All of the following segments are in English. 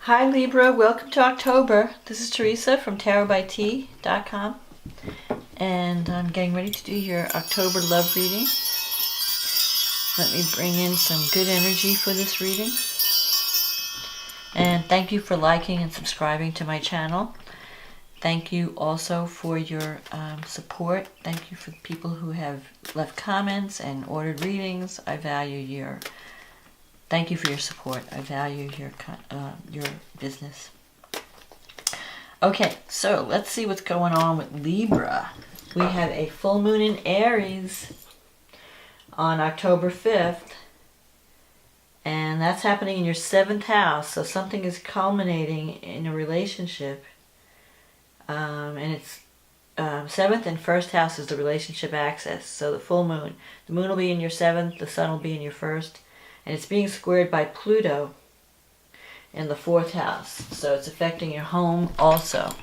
Hi Libra, welcome to October. This is Teresa from tarotbyt.com, and I'm getting ready to do your October love reading. Let me bring in some good energy for this reading. And thank you for liking and subscribing to my channel. Thank you also for your support. Thank you for the people who have left comments and ordered readings. I value your Thank you for your support. I value your business. Okay, so let's see what's going on with Libra. We have a full moon in Aries on October 5th. And that's happening in your 7th house. So something is culminating in a relationship. And it's 7th and 1st house is the relationship axis. So the full moon. The moon will be in your 7th. The sun will be in your 1st. And it's being squared by Pluto in the 4th house. So it's affecting your home also.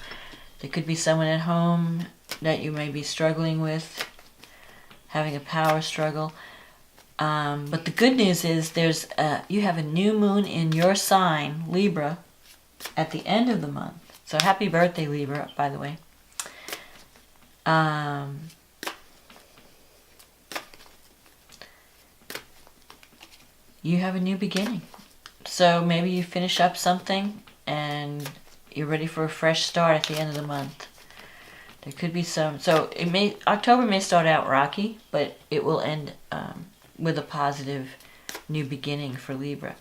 There could be someone at home that you may be struggling with, having a power struggle. But the good news is you have a new moon in your sign, Libra, at the end of the month. So happy birthday, Libra, by the way. You have a new beginning. So maybe you finish up something and you're ready for a fresh start at the end of the month. There could be some, October may start out rocky, but it will end with a positive new beginning for Libra.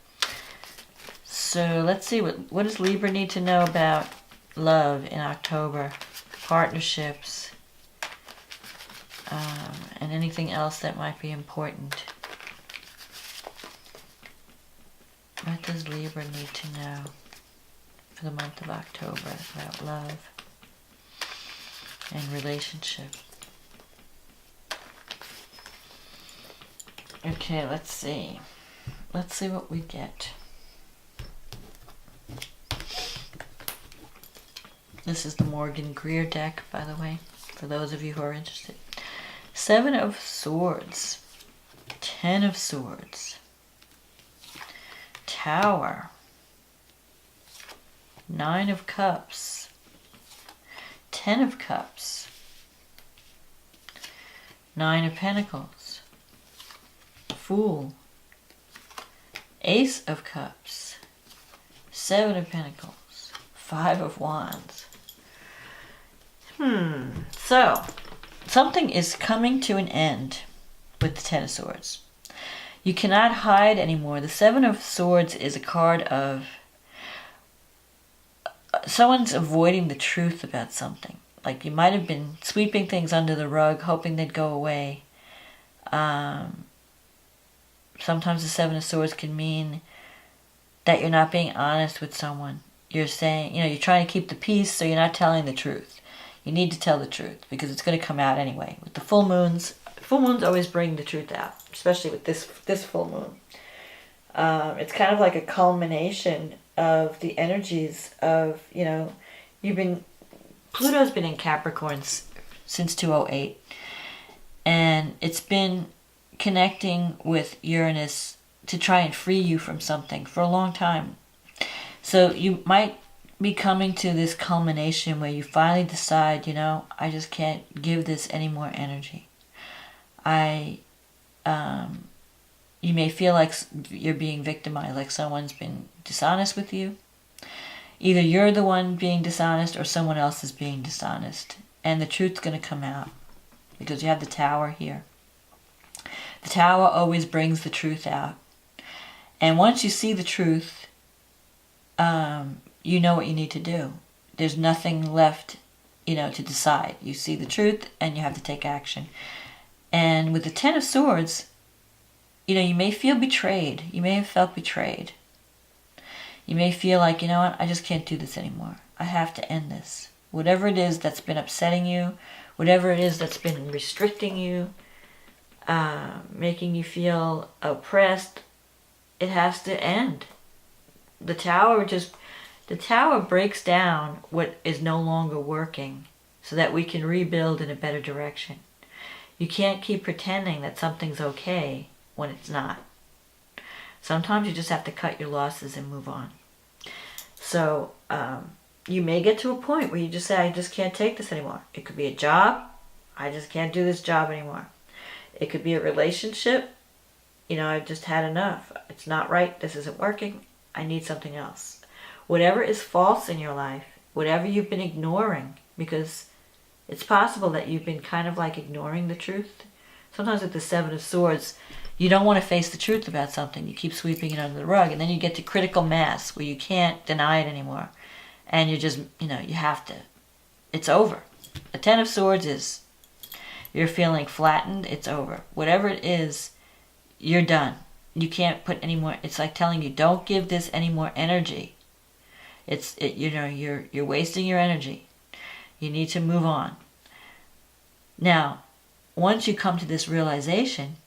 So let's see, what does Libra need to know about love in October, partnerships, and anything else that might be important. What does Libra need to know for the month of October about love and relationship? Okay, let's see. Let's see what we get. This is the Morgan Greer deck, by the way, for those of you who are interested. 7 of Swords, 10 of Swords, Tower, 9 of Cups, 10 of Cups, 9 of Pentacles, Fool, Ace of Cups, 7 of Pentacles, 5 of Wands. So, something is coming to an end with the 10 of Swords. You cannot hide anymore. The 7 of Swords is a card of someone's avoiding the truth about something. Like you might have been sweeping things under the rug, hoping they'd go away. Sometimes the 7 of Swords can mean that you're not being honest with someone. You're saying, you're trying to keep the peace, so you're not telling the truth. You need to tell the truth because it's going to come out anyway. With the full moons always bring the truth out, especially with this full moon. It's kind of like a culmination of the energies of, Pluto's been in Capricorn since 2008, and it's been connecting with Uranus to try and free you from something for a long time. So you might be coming to this culmination where you finally decide, I just can't give this any more energy. You may feel like you're being victimized, like someone's been dishonest with you. Either you're the one being dishonest or someone else is being dishonest. And the truth's going to come out because you have the Tower here. The Tower always brings the truth out. And once you see the truth, you know what you need to do. There's nothing left, to decide. You see the truth and you have to take action. And with the 10 of Swords, you may feel betrayed. You may have felt betrayed. You may feel like, I just can't do this anymore. I have to end this. Whatever it is that's been upsetting you, whatever it is that's been restricting you, making you feel oppressed, it has to end. The Tower breaks down what is no longer working so that we can rebuild in a better direction. You can't keep pretending that something's okay when it's not. Sometimes you just have to cut your losses and move on. So you may get to a point where you just say, I just can't take this anymore. It could be a job. I just can't do this job anymore. It could be a relationship. You know, I've just had enough. It's not right. This isn't working. I need something else. Whatever is false in your life, whatever you've been ignoring, because it's possible that you've been kind of like ignoring the truth. Sometimes with the Seven of Swords, you don't want to face the truth about something. You keep sweeping it under the rug, and then you get to critical mass where you can't deny it anymore. And you just, you know, you have to. It's over. The Ten of Swords is, you're feeling flattened, it's over. Whatever it is, you're done. You can't put any more. It's like telling you, don't give this any more energy. You know, you're wasting your energy. You need to move on. Now, once you come to this realization,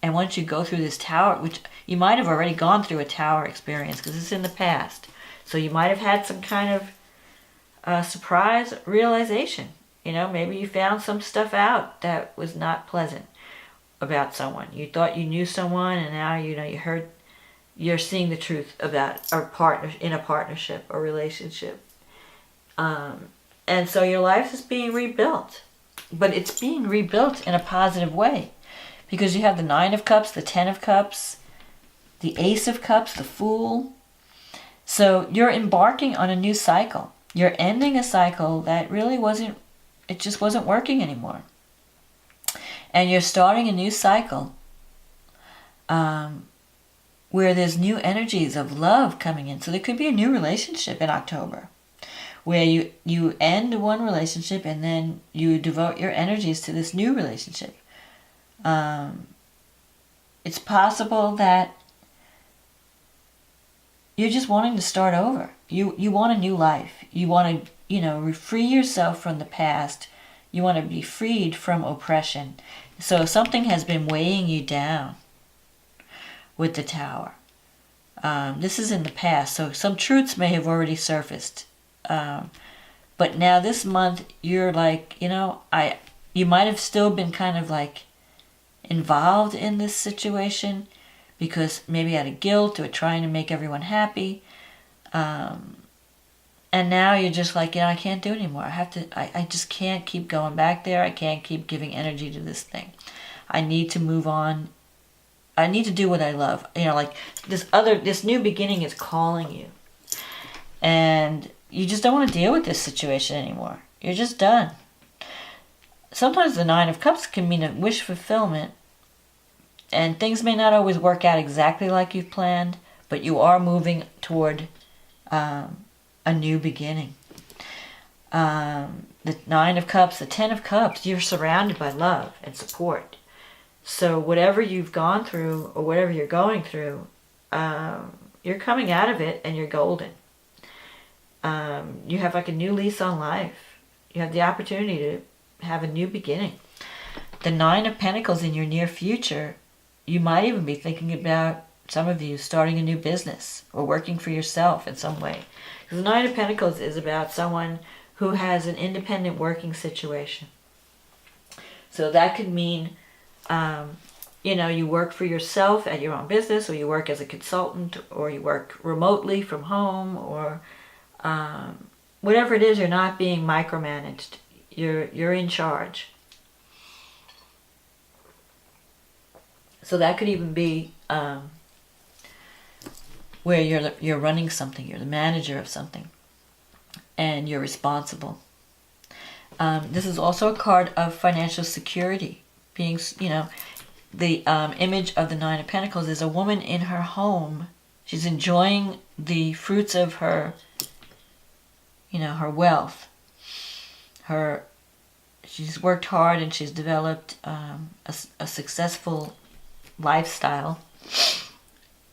and once you go through this tower, which you might have already gone through a tower experience because it's in the past, so you might have had some kind of surprise realization. You know, maybe you found some stuff out that was not pleasant about someone. You thought you knew someone, and now you're seeing the truth about a partnership or relationship. And so your life is being rebuilt. But it's being rebuilt in a positive way. Because you have the Nine of Cups, the Ten of Cups, the Ace of Cups, the Fool. So you're embarking on a new cycle. You're ending a cycle that really it just wasn't working anymore. And you're starting a new cycle where there's new energies of love coming in. So there could be a new relationship in October where you end one relationship and then you devote your energies to this new relationship. It's possible that you're just wanting to start over. You want a new life. You want to, you know, free yourself from the past. You want to be freed from oppression. So something has been weighing you down with the Tower. This is in the past, so some truths may have already surfaced. But now this month, you're like, you know, you might have still been kind of like involved in this situation because maybe out of guilt or trying to make everyone happy. And now you're just like, you know, I can't do it anymore. I just can't keep going back there. I can't keep giving energy to this thing. I need to move on. I need to do what I love. You know, like this new beginning is calling you. And you just don't want to deal with this situation anymore. You're just done. Sometimes the Nine of Cups can mean a wish fulfillment. And things may not always work out exactly like you've planned, but you are moving toward a new beginning. The Nine of Cups, the Ten of Cups, you're surrounded by love and support. So whatever you've gone through or whatever you're going through, you're coming out of it and you're golden. You have like a new lease on life. You have the opportunity to have a new beginning. The Nine of Pentacles in your near future, you might even be thinking about, some of you, starting a new business or working for yourself in some way. The Nine of Pentacles is about someone who has an independent working situation. So that could mean, you know, you work for yourself at your own business, or you work as a consultant, or you work remotely from home, or whatever it is, you're not being micromanaged. You're in charge. So that could even be where you're running something, you're the manager of something, and you're responsible. This is also a card of financial security. Being, you know, the image of the Nine of Pentacles is a woman in her home. She's enjoying the fruits of her, you know, her wealth. She's worked hard and she's developed a successful lifestyle,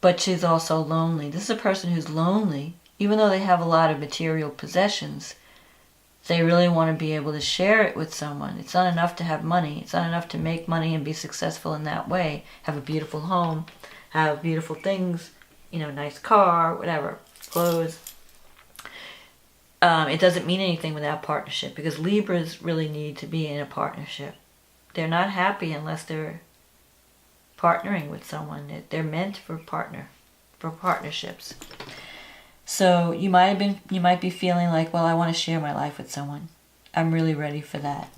but she's also lonely. This is a person who's lonely, even though they have a lot of material possessions. They really want to be able to share it with someone. It's not enough to have money. It's not enough to make money and be successful in that way. Have a beautiful home, have beautiful things, you know, nice car, whatever, clothes. It doesn't mean anything without partnership, because Libras really need to be in a partnership. They're not happy unless they're partnering with someone. They're meant for partnerships. So you might be feeling like, well, I want to share my life with someone. I'm really ready for that.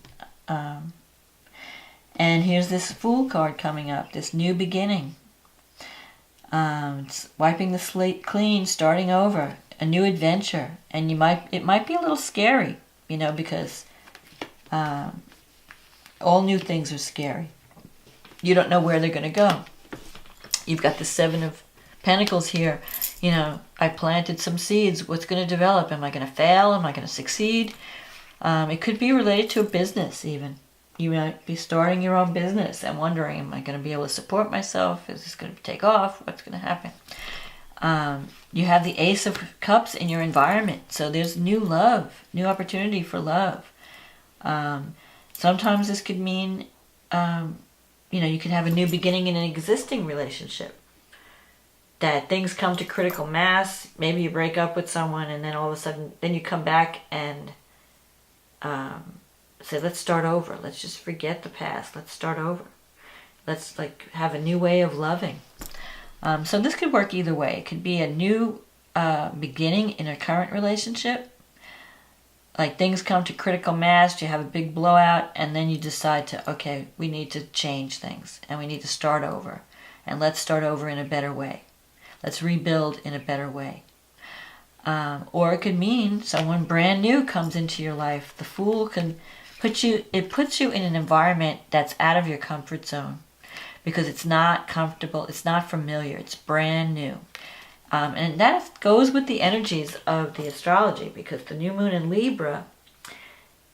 And here's this Fool card coming up, this new beginning. It's wiping the slate clean, starting over, a new adventure. And it might be a little scary, because all new things are scary. You don't know where they're going to go. You've got the Seven of Pentacles here. I planted some seeds. What's going to develop? Am I going to fail? Am I going to succeed? It could be related to a business even. You might be starting your own business and wondering, am I going to be able to support myself? Is this going to take off? What's going to happen? You have the Ace of Cups in your environment. So there's new love, new opportunity for love. Sometimes this could mean, you could have a new beginning in an existing relationship. That things come to critical mass. Maybe you break up with someone and then all of a sudden, then you come back and say, let's start over. Let's just forget the past. Let's start over. Let's have a new way of loving. So this could work either way. It could be a new beginning in a current relationship. Like things come to critical mass, you have a big blowout, and then you decide okay, we need to change things and we need to start over. And let's start over in a better way. Let's rebuild in a better way. Or it could mean someone brand new comes into your life. The Fool can puts you in an environment that's out of your comfort zone because it's not comfortable, it's not familiar, it's brand new. And that goes with the energies of the astrology because the new moon in Libra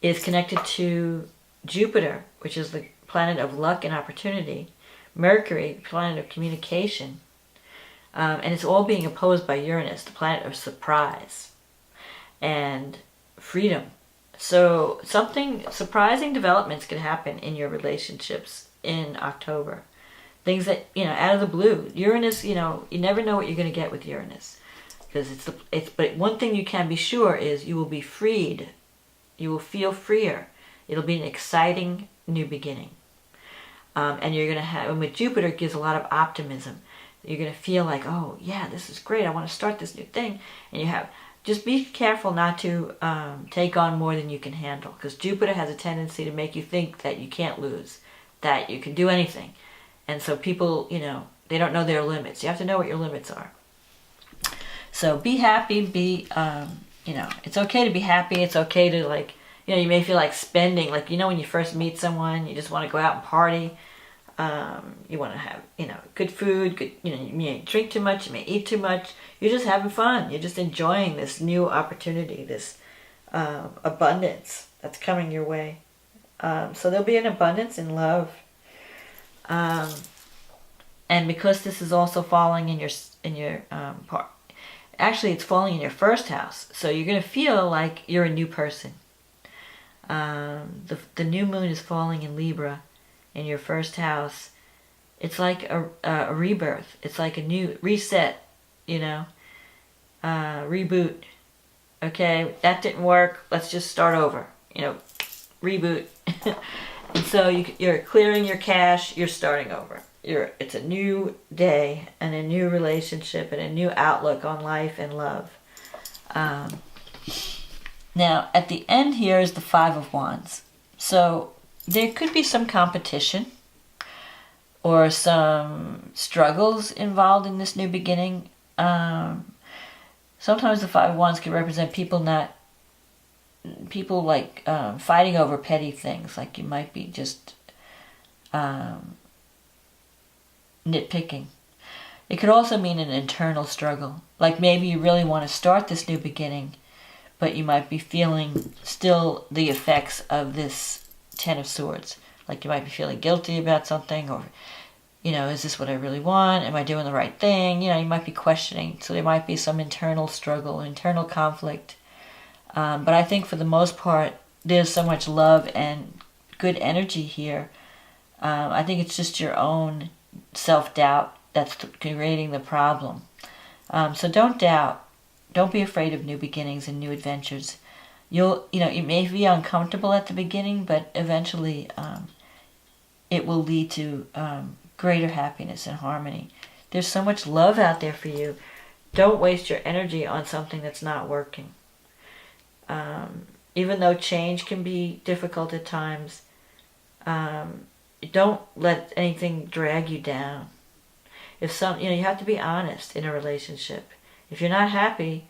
is connected to Jupiter, which is the planet of luck and opportunity, Mercury, planet of communication, and it's all being opposed by Uranus, the planet of surprise and freedom. So something surprising developments can happen in your relationships in October. Things that, out of the blue. Uranus, you never know what you're going to get with Uranus. Because but one thing you can be sure is you will be freed. You will feel freer. It'll be an exciting new beginning. And you're going to have, and with Jupiter, it gives a lot of optimism. You're going to feel like, oh, yeah, this is great. I want to start this new thing. And just be careful not to take on more than you can handle. Because Jupiter has a tendency to make you think that you can't lose. That you can do anything. And so people, they don't know their limits. You have to know what your limits are. So be happy, it's okay to be happy. It's okay to you may feel like spending, when you first meet someone, you just want to go out and party. You want to have, good food, you may drink too much, you may eat too much. You're just having fun. You're just enjoying this new opportunity, this abundance that's coming your way. So there'll be an abundance in love. And because this is also falling in your part, actually it's falling in your first house, so you're going to feel like you're a new person. The new moon is falling in Libra in your first house. It's like a rebirth. It's like a new reset, reboot. Okay, that didn't work. Let's just start over. Reboot. And so you're clearing your cache, you're starting over. It's a new day and a new relationship and a new outlook on life and love. Now, at the end here is the Five of Wands. So there could be some competition or some struggles involved in this new beginning. Sometimes the Five of Wands can represent people fighting over petty things, like you might be just nitpicking. It could also mean an internal struggle, like maybe you really want to start this new beginning, but you might be feeling still the effects of this Ten of Swords. Like you might be feeling guilty about something, or is this what I really want? Am I doing the right thing? You might be questioning. So there might be some internal struggle, internal conflict. But I think for the most part, there's so much love and good energy here. I think it's just your own self-doubt that's creating the problem. So don't doubt. Don't be afraid of new beginnings and new adventures. It may be uncomfortable at the beginning, but eventually it will lead to greater happiness and harmony. There's so much love out there for you. don't waste your energy on something that's not working. Even though change can be difficult at times, don't let anything drag you down. If you have to be honest in a relationship. If you're not happy,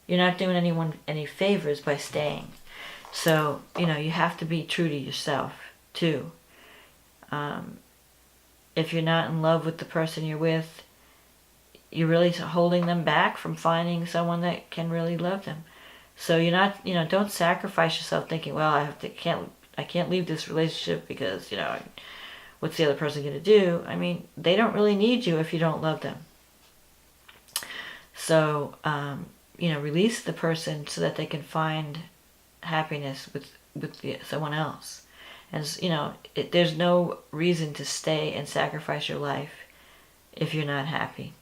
you're not doing anyone any favors by staying. So, you have to be true to yourself, too. If you're not in love with the person you're with, you're really holding them back from finding someone that can really love them. So you're not, don't sacrifice yourself thinking, well, I can't leave this relationship because, what's the other person going to do? I mean, they don't really need you if you don't love them. So, release the person so that they can find happiness with someone else. And, there's no reason to stay and sacrifice your life if you're not happy.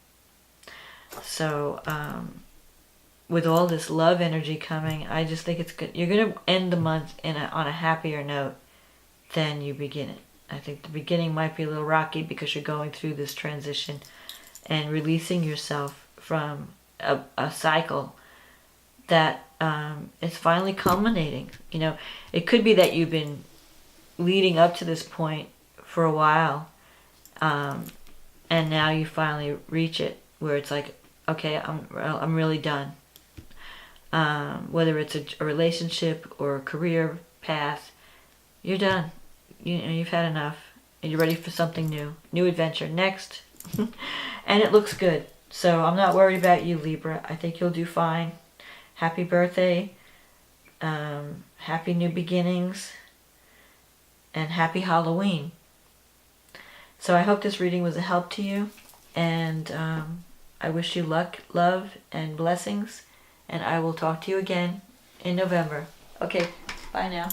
So, with all this love energy coming, I just think it's good. You're going to end the month on a happier note than you begin it. I think the beginning might be a little rocky because you're going through this transition and releasing yourself from a cycle that is finally culminating. It could be that you've been leading up to this point for a while, and now you finally reach it where it's like, okay, I'm really done. Whether it's a relationship or a career path, you're done. You've had enough, and you're ready for something new adventure next. And it looks good. So I'm not worried about you, Libra. I think you'll do fine. Happy birthday, happy new beginnings, and happy Halloween. So I hope this reading was a help to you, and I wish you luck, love, and blessings, and I will talk to you again in November. Okay, bye now.